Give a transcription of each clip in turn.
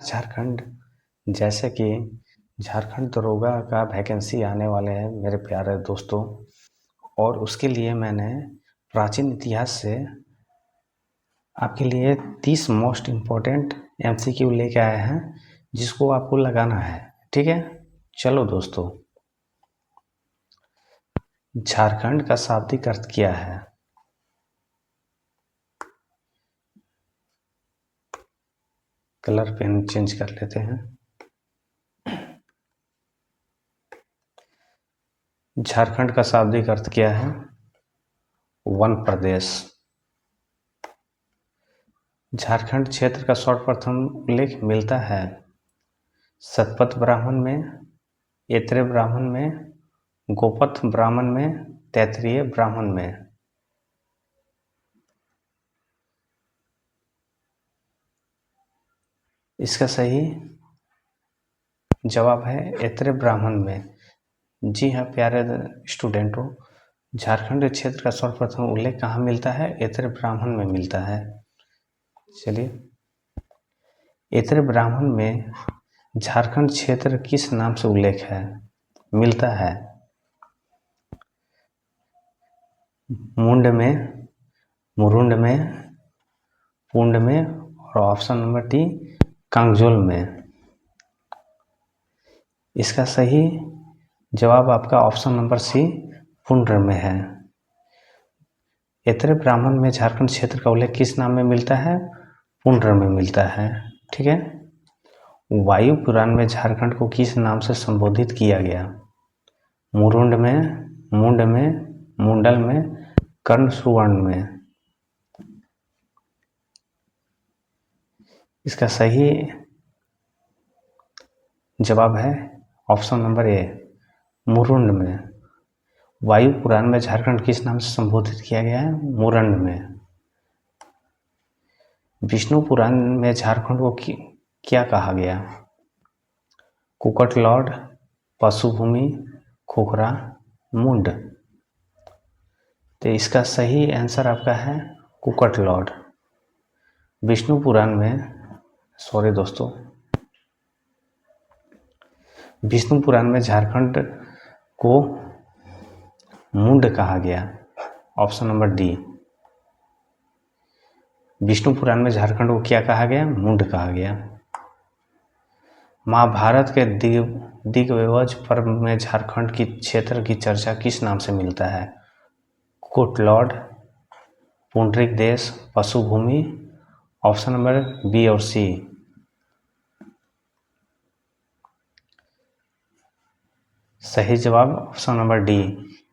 झारखंड जैसे कि झारखंड दरोगा का वैकेंसी आने वाले हैं मेरे प्यारे दोस्तों। और उसके लिए मैंने प्राचीन इतिहास से आपके लिए 30 मोस्ट इम्पोर्टेंट MCQ लेके आए हैं, जिसको आपको लगाना है। ठीक है, चलो दोस्तों। झारखंड का शाब्दिक अर्थ क्या है? कलर पेन चेंज कर लेते हैं। झारखंड का शाब्दिक अर्थ क्या है? वन प्रदेश। झारखंड क्षेत्र का सर्वप्रथम उल्लेख मिलता है शतपथ ब्राह्मण में, ऐत्रेय ब्राह्मण में, गोपथ ब्राह्मण में, तैत्तिरीय ब्राह्मण में। इसका सही जवाब है ऐत्रेय ब्राह्मण में। जी हाँ प्यारे स्टूडेंटों, झारखंड क्षेत्र का सर्वप्रथम उल्लेख कहाँ मिलता है? ऐत्रेय ब्राह्मण में मिलता है। चलिए, ऐत्रेय ब्राह्मण में झारखंड क्षेत्र किस नाम से उल्लेख है मिलता है? मुंड में, मुरुंड में, पुंड में और ऑप्शन नंबर डी कांगजोल में। इसका सही जवाब आपका ऑप्शन नंबर सी पुंड में है। ऐत्रेय ब्राह्मण में झारखंड क्षेत्र का उल्लेख किस नाम में मिलता है? पुंड में मिलता है। ठीक है। वायु पुराण में झारखंड को किस नाम से संबोधित किया गया? मुरुंड में, मुंड में, मुंडल में, कर्ण सुवर्ण में। इसका सही जवाब है ऑप्शन नंबर ए मुरुंड में। वायु पुराण में झारखंड किस नाम से संबोधित किया गया है? मुरंड में। विष्णु पुराण में झारखंड को क्या कहा गया? कुकटलॉड, पशुभूमि, खुखरा, मुंड। तो इसका सही आंसर आपका है कुकटलॉड। विष्णु पुराण में, सॉरी दोस्तों, विष्णु पुराण में झारखंड को मुंड कहा गया। Option number D. Vishnu Purana में झारखंड को क्या कहा गया? मुंड कहा गया। महाभारत के दिग्विजय पर्व में झारखंड की क्षेत्र की चर्चा किस नाम से मिलता है? कुकटलॉड, पुंडरिक देश, पशुभूमि। ऑप्शन नंबर बी और सी। सही जवाब ऑप्शन नंबर डी,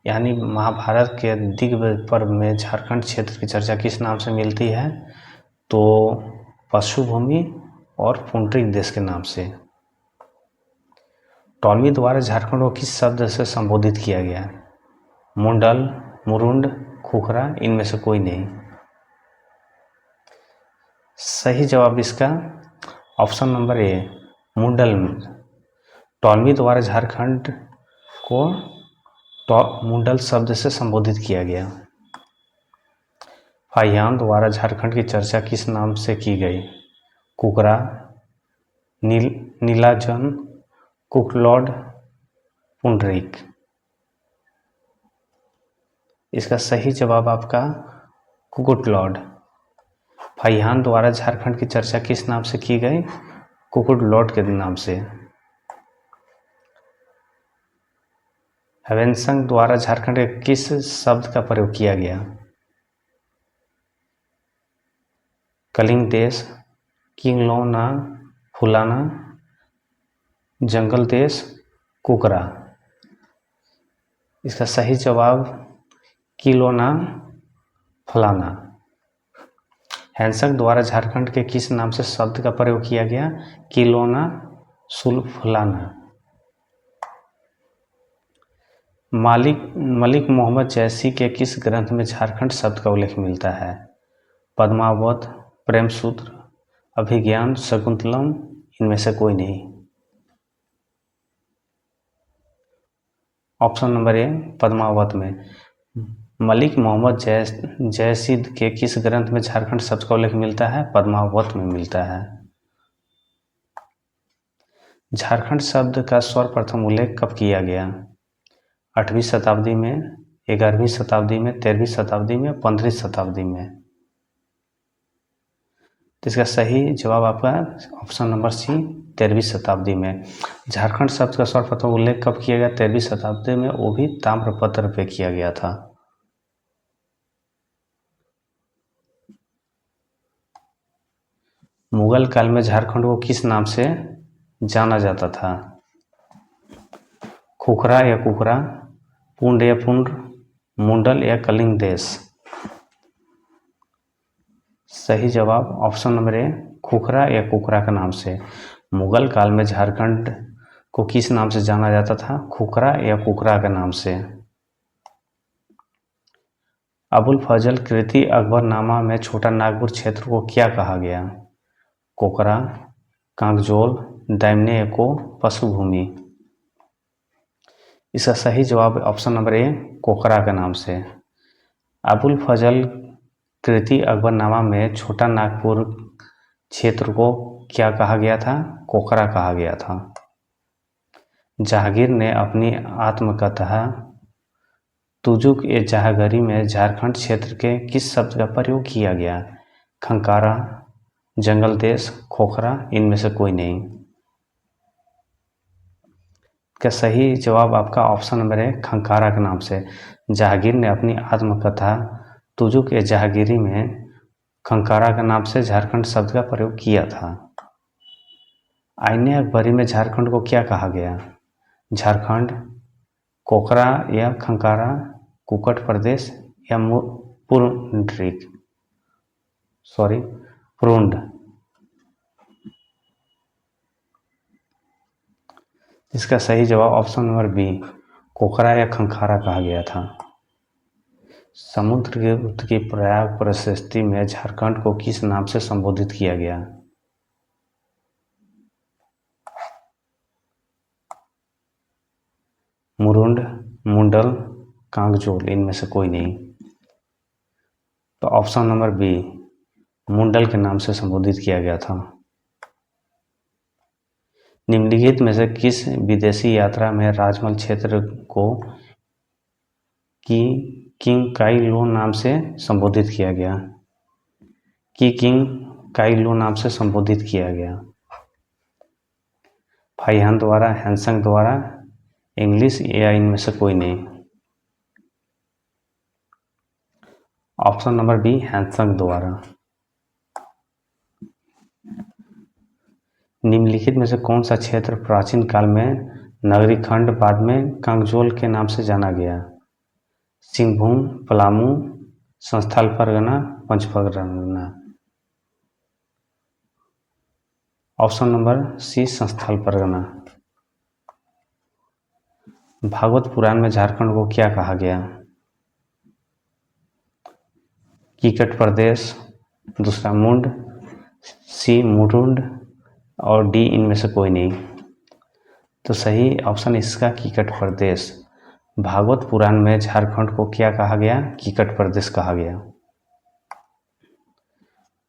यानी महाभारत के दिग्विजय पर्व में झारखंड क्षेत्र की चर्चा किस नाम से मिलती है? तो पशुभूमि और पुंडरिक देश के नाम से। टॉलमी द्वारा झारखंड को किस शब्द से संबोधित किया गया? मुंडल, मुरुंड, खुखरा, इनमें से कोई नहीं। सही जवाब इसका ऑप्शन नंबर ए मुंडल। टॉलमी द्वारा झारखंड को मुंडल शब्द से संबोधित किया गया। फाहियान द्वारा झारखंड की चर्चा किस नाम से की गई? कुकरा, नीलाजन, कुकलॉड, पुंडरिक। इसका सही जवाब आपका कुकुटलॉड। फाहियान द्वारा झारखंड की चर्चा किस नाम से की गई? कुकुटलॉड के नाम से। ह्वेनसांग द्वारा झारखंड के किस शब्द का प्रयोग किया गया? कलिंग देश, किंगलोना, फुलाना, जंगल देश, कुकरा। इसका सही जवाब किलोना फलाना। हैंसक द्वारा झारखंड के किस नाम से शब्द का प्रयोग किया गया? किलोना सुल्फलाना। मलिक मोहम्मद जैसी के किस ग्रंथ में झारखंड शब्द का उल्लेख मिलता है? पद्मावत, प्रेमसूत्र, अभिज्ञान, शकुंतलम, इनमें से कोई नहीं। ऑप्शन नंबर ए पद्मावत में। मलिक मोहम्मद जैसी के किस ग्रंथ में झारखंड शब्द का उल्लेख मिलता है? पद्मावत में मिलता है। झारखंड शब्द का सर्वप्रथम उल्लेख कब किया गया? 8वीं शताब्दी में, 11वीं शताब्दी में, 13वीं शताब्दी में, 15वीं शताब्दी में? तो इसका सही जवाब आपका ऑप्शन नंबर सी, 13वीं शताब्दी में। झारखंड शब्द का सर्वप्रथम उल्लेख कब किया गया? 13वीं शताब्दी में, वो भी ताम्रपत्र पे किया गया था। मुगल काल में झारखंड को किस नाम से जाना जाता था? खुखरा या कुकरा, पुंड या पुंड, मुंडल या कलिंग देश? सही जवाब ऑप्शन नंबर ए, खुखरा या कुकरा के नाम से। मुगल काल में झारखंड को किस नाम से जाना जाता था? खुखरा या कुकरा के नाम से। अबुल फजल कृति अकबरनामा में छोटा नागपुर क्षेत्र को क्या कहा गया? कोकरा, कांगजोल, दायमने एको, पशुभूमि? इसका सही जवाब ऑप्शन नंबर ए, कोकरा के नाम से। अबुल फजल कृति अकबरनामा में छोटा नागपुर क्षेत्र को क्या कहा गया था? कोकरा कहा गया था। जहांगीर ने अपनी आत्मकथा तुजुक ए जहांगीरी में झारखंड क्षेत्र के किस शब्द का प्रयोग किया गया? खंकारा, जंगल देश, खोखरा, इनमें से कोई नहीं? का सही जवाब आपका ऑप्शन नंबर है, खंकारा के नाम से। जहांगीर ने अपनी आत्मकथा तुजुक ए जहांगीरी में खंकारा के नाम से झारखंड शब्द का प्रयोग किया था। आईने अकबरी में झारखंड को क्या कहा गया? झारखंड, कोकरा या खंकारा, कुकट प्रदेश या पुरुंड? इसका सही जवाब ऑप्शन नंबर बी, कोकरा या खंखारा कहा गया था। समुद्रगुप्त की प्रयाग प्रशस्ति में झारखंड को किस नाम से संबोधित किया गया? मुरुंड, मुंडल, कांगजोल, इनमें से कोई नहीं? तो ऑप्शन नंबर बी, मुंडल के नाम से संबोधित किया गया था। निम्नलिखित में से किस विदेशी यात्रा में राजमहल क्षेत्र को किंग काई लो नाम से संबोधित किया गया? किंग काई लो नाम से संबोधित किया गया? फाइहान द्वारा, हैंसंग द्वारा, इंग्लिश या इनमें से कोई नहीं? ऑप्शन नंबर बी, हैंसंग द्वारा। निम्नलिखित में से कौन सा क्षेत्र प्राचीन काल में नगरी खंड बाद में कांगजोल के नाम से जाना गया? Singhbhum, Palamu, Santhal Pargana, Panchpargana? Option number C, Santhal Pargana. Bhagavata Purana में झारखंड को क्या कहा गया? कीकट प्रदेश, दूसरा मुंड, सी मुरुंड और डी इनमें से कोई नहीं? तो सही ऑप्शन इसका कीकट प्रदेश। भागवत पुराण में झारखंड को क्या कहा गया? कीकट प्रदेश कहा गया।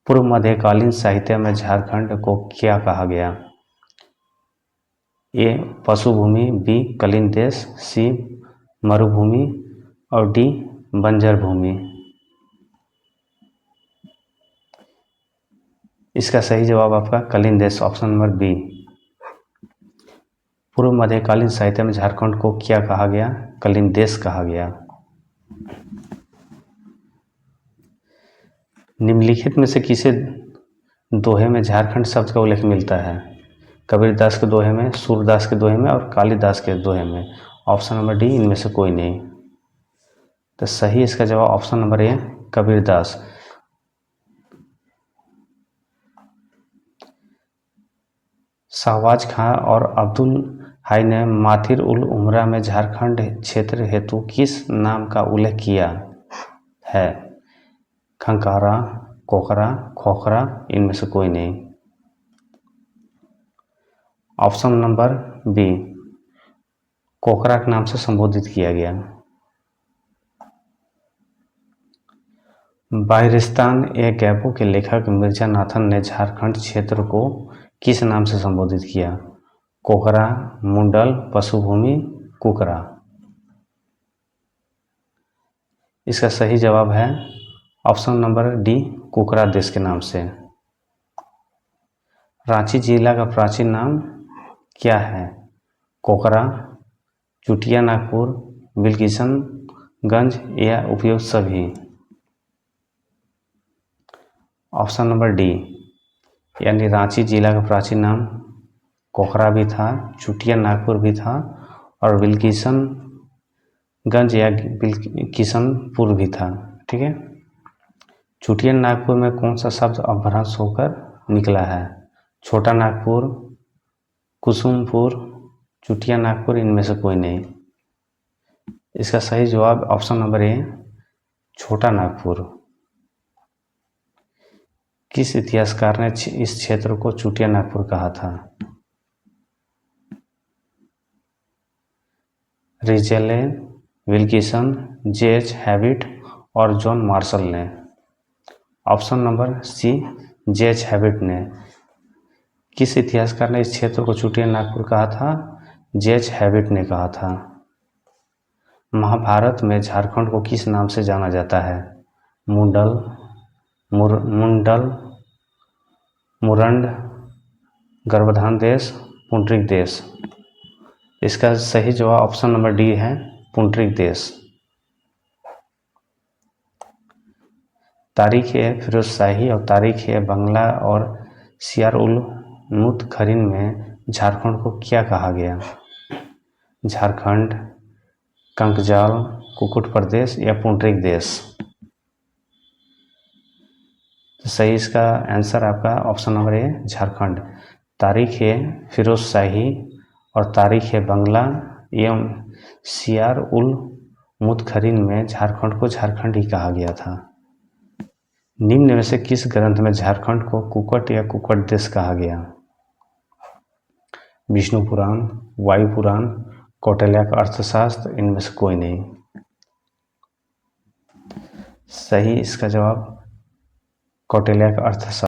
पूर्व मध्यकालीन साहित्य में झारखंड को क्या कहा गया? ए पशुभूमि, बी कलिंग देश, सी मरुभूमि और डी बंजर भूमि? इसका सही जवाब आपका कलिंग देश, ऑप्शन नंबर बी। पूर्व मध्यकालीन साहित्य में झारखंड को क्या कहा गया? कलिंग देश कहा गया। निम्नलिखित में से किसे दोहे में झारखंड शब्द का उल्लेख मिलता है? कबीरदास के दोहे में, सूरदास के दोहे में और कालिदास के दोहे में? ऑप्शन नंबर डी, इनमें से कोई नहीं? तो सही इसका जवाब option number A, Kabirdas. Shahbaz Khan और अब्दुल हाई ने माथिर उल उमरा में झारखंड क्षेत्र हेतु किस नाम का उल्लेख किया है? खंकारा, कोकरा, खोखरा, इनमें से कोई नहीं? ऑप्शन नंबर बी, कोकरा के नाम से संबोधित किया गया। बाहिरिस्तान ए गैबो के लेखक मिर्जा नाथन ने झारखंड क्षेत्र को किस नाम से संबोधित किया? कोकरा, मुंडल, पशुभूमि, कुकरा। इसका सही जवाब है ऑप्शन नंबर डी, कुकरा देश के नाम से। रांची जिला का प्राचीन नाम क्या है? कोकरा, चुटिया नागपुर, बिलकिशनगंज या उपयुक्त सभी। ऑप्शन नंबर डी, यानी रांची जिला का प्राचीन नाम कोकरा भी था, चुटिया नागपुर भी था और बिलकिशनगंज या बिलकिशनपुर भी था। ठीक है। चुटिया नागपुर में कौन सा शब्द अपभ्रंश होकर निकला है? छोटा नागपुर, कुसुमपुर, चुटिया नागपुर, इनमें से कोई नहीं। इसका सही जवाब ऑप्शन नंबर ए, छोटा नागपुर। किस इतिहासकार ने इस क्षेत्र को चुटिया नागपुर कहा था? Risley, Wilkinson, J H. हैविट और जॉन मार्शल ने। Option number C, J H. Hewitt ने। किस इतिहासकार ने इस क्षेत्र को चुटिया नागपुर कहा था? जे.एच. हैविट ने कहा था। महाभारत में झारखंड को किस नाम से जाना जाता है? मुंडल, मुरंड, गर्भधान देश, पुंडरिक देश। इसका सही जवाब ऑप्शन नंबर डी है, पुंडरिक देश। तारीख-ए-फिरोजशाही और तारीख-ए-बंगला और सियार-उल-मुतखरीन में झारखंड को क्या कहा गया? झारखंड, कंकजाल, कुकुट प्रदेश या पुंडरिक देश। तो सही इसका आंसर आपका ऑप्शन नंबर ए, झारखंड। तारीख-ए-फिरोजशाही और तारीख-ए-बंगला एवं सियार-उल-मुतखरीन में झारखंड को झारखंड ही कहा गया था। निम्न में से किस ग्रंथ में झारखंड को कुकट या कुकट देश कहा गया? विष्णु पुराण, वायु पुराण, कौटिल्य का अर्थशास्त्र, इनमें से कोई नहीं। सही इसका जवाब कौटिल्य का अर्थशास्त्र।